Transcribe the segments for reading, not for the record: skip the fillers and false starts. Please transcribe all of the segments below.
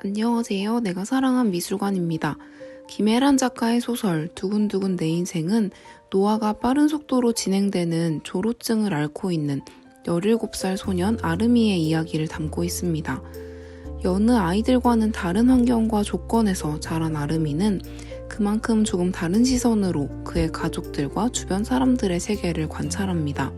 안녕하세요. 내가 사랑한 미술관입니다. 김혜란 작가의 소설 두근두근 내 인생은 노화가 빠른 속도로 진행되는 조로증을 앓고 있는 17살 소년 아름이의 이야기를 담고 있습니다. 여느 아이들과는 다른 환경과 조건에서 자란 아름이는 그만큼 조금 다른 시선으로 그의 가족들과 주변 사람들의 세계를 관찰합니다.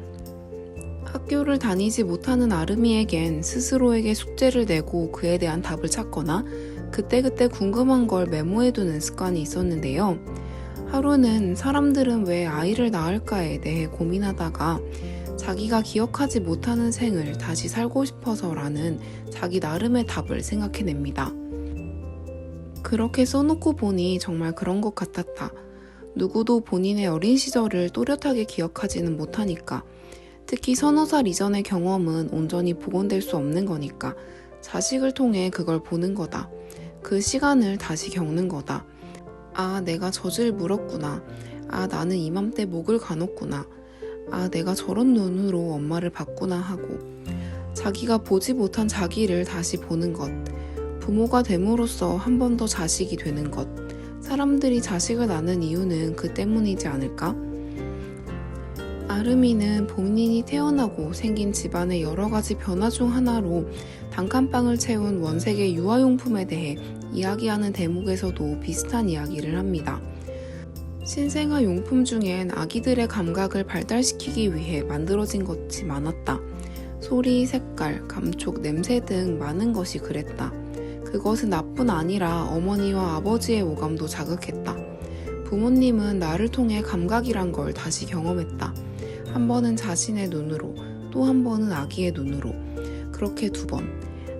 학교를 다니지 못하는 아름이에겐 스스로에게 숙제를 내고 그에 대한 답을 찾거나 그때그때 궁금한 걸 메모해두는 습관이 있었는데요. 하루는 사람들은 왜 아이를 낳을까에 대해 고민하다가 자기가 기억하지 못하는 생을 다시 살고 싶어서라는 자기 나름의 답을 생각해냅니다. 그렇게 써놓고 보니 정말 그런 것 같았다. 누구도 본인의 어린 시절을 또렷하게 기억하지는 못하니까. 특히 서너 살 이전의 경험은 온전히 복원될 수 없는 거니까 자식을 통해 그걸 보는 거다. 그 시간을 다시 겪는 거다. 아, 내가 젖을 물었구나. 아, 나는 이맘때 목을 가눴구나. 아, 내가 저런 눈으로 엄마를 봤구나 하고 자기가 보지 못한 자기를 다시 보는 것. 부모가 됨으로써 한 번 더 자식이 되는 것. 사람들이 자식을 낳는 이유는 그 때문이지 않을까? 아름이는 본인이 태어나고 생긴 집안의 여러 가지 변화 중 하나로 단칸방을 채운 원색의 유아용품에 대해 이야기하는 대목에서도 비슷한 이야기를 합니다. 신생아 용품 중엔 아기들의 감각을 발달시키기 위해 만들어진 것이 많았다. 소리, 색깔, 감촉, 냄새 등 많은 것이 그랬다. 그것은 나뿐 아니라 어머니와 아버지의 오감도 자극했다. 부모님은 나를 통해 감각이란 걸 다시 경험했다. 한 번은 자신의 눈으로, 또 한 번은 아기의 눈으로. 그렇게 2번.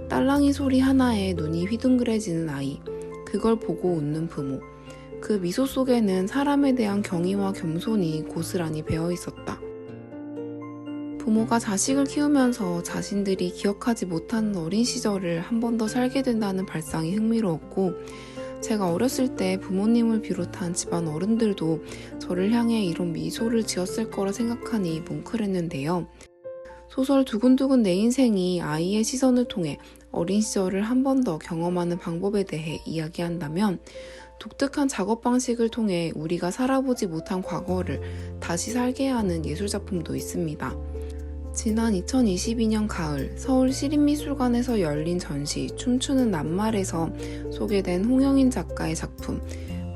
딸랑이 소리 하나에 눈이 휘둥그레지는 아이. 그걸 보고 웃는 부모. 그 미소 속에는 사람에 대한 경의와 겸손이 고스란히 배어 있었다. 부모가 자식을 키우면서 자신들이 기억하지 못하는 어린 시절을 한 번 더 살게 된다는 발상이 흥미로웠고, 제가 어렸을 때 부모님을 비롯한 집안 어른들도 저를 향해 이런 미소를 지었을 거라 생각하니 뭉클했는데요. 소설 두근두근 내 인생이 아이의 시선을 통해 어린 시절을 한 번 더 경험하는 방법에 대해 이야기한다면 독특한 작업 방식을 통해 우리가 살아보지 못한 과거를 다시 살게 하는 예술작품도 있습니다. 지난 2022년 가을 서울 시립미술관에서 열린 전시 춤추는 낱말에서 소개된 홍영인 작가의 작품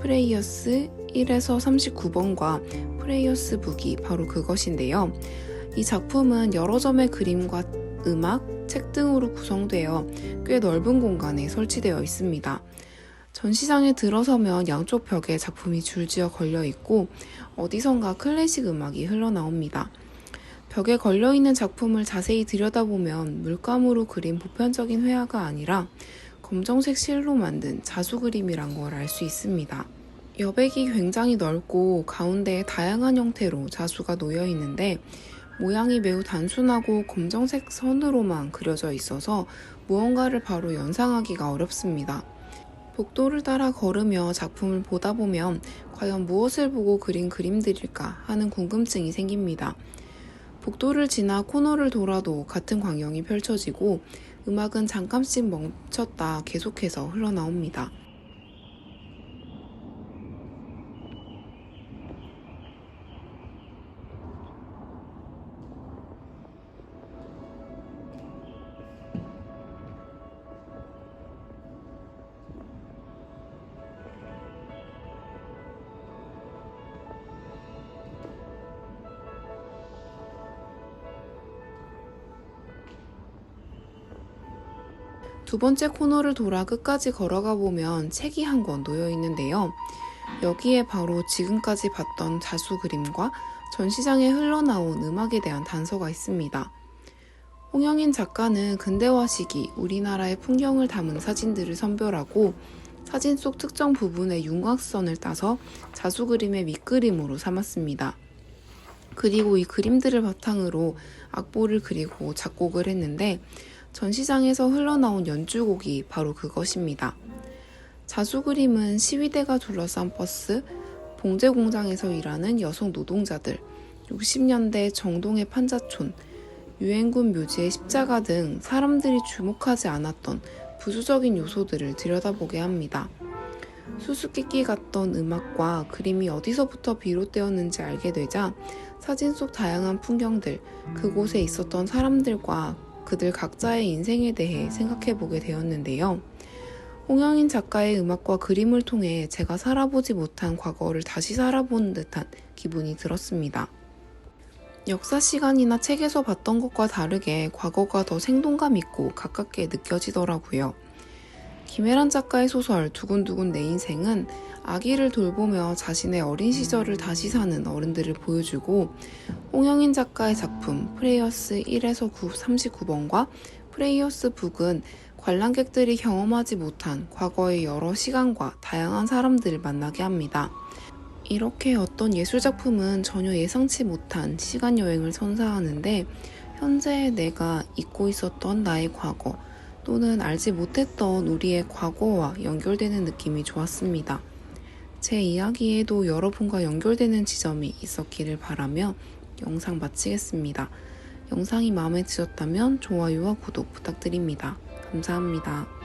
프레이어스 1에서 39번과 프레이어스 북이 바로 그것인데요. 이 작품은 여러 점의 그림과 음악, 책 등으로 구성되어 꽤 넓은 공간에 설치되어 있습니다. 전시장에 들어서면 양쪽 벽에 작품이 줄지어 걸려 있고 어디선가 클래식 음악이 흘러나옵니다. 벽에 걸려있는 작품을 자세히 들여다보면 물감으로 그린 보편적인 회화가 아니라 검정색 실로 만든 자수 그림이란 걸 알 수 있습니다. 여백이 굉장히 넓고 가운데에 다양한 형태로 자수가 놓여 있는데 모양이 매우 단순하고 검정색 선으로만 그려져 있어서 무언가를 바로 연상하기가 어렵습니다. 복도를 따라 걸으며 작품을 보다 보면 과연 무엇을 보고 그린 그림들일까 하는 궁금증이 생깁니다. 복도를 지나 코너를 돌아도 같은 광경이 펼쳐지고 음악은 잠깐씩 멈췄다 계속해서 흘러나옵니다. 두 번째 코너를 돌아 끝까지 걸어가 보면 책이 한 권 놓여 있는데요. 여기에 바로 지금까지 봤던 자수 그림과 전시장에 흘러나온 음악에 대한 단서가 있습니다. 홍영인 작가는 근대화 시기 우리나라의 풍경을 담은 사진들을 선별하고 사진 속 특정 부분의 윤곽선을 따서 자수 그림의 밑그림으로 삼았습니다. 그리고 이 그림들을 바탕으로 악보를 그리고 작곡을 했는데 전시장에서 흘러나온 연주곡이 바로 그것입니다. 자수 그림은 시위대가 둘러싼 버스, 봉제 공장에서 일하는 여성 노동자들, 60년대 정동의 판자촌, 유엔군 묘지의 십자가 등 사람들이 주목하지 않았던 부수적인 요소들을 들여다보게 합니다. 수수께끼 같던 음악과 그림이 어디서부터 비롯되었는지 알게 되자 사진 속 다양한 풍경들, 그곳에 있었던 사람들과 그들 각자의 인생에 대해 생각해보게 되었는데요. 홍영인 작가의 음악과 그림을 통해 제가 살아보지 못한 과거를 다시 살아보는 듯한 기분이 들었습니다. 역사 시간이나 책에서 봤던 것과 다르게 과거가 더 생동감 있고 가깝게 느껴지더라고요. 김혜란 작가의 소설 두근두근 내 인생은 아기를 돌보며 자신의 어린 시절을 다시 사는 어른들을 보여주고, 홍영인 작가의 작품 프레이어스 1에서 39번과 프레이어스 북은 관람객들이 경험하지 못한 과거의 여러 시간과 다양한 사람들을 만나게 합니다. 이렇게 어떤 예술작품은 전혀 예상치 못한 시간여행을 선사하는데, 현재 내가 잊고 있었던 나의 과거 또는 알지 못했던 우리의 과거와 연결되는 느낌이 좋았습니다. 제 이야기에도 여러분과 연결되는 지점이 있었기를 바라며 영상 마치겠습니다. 영상이 마음에 드셨다면 좋아요와 구독 부탁드립니다. 감사합니다.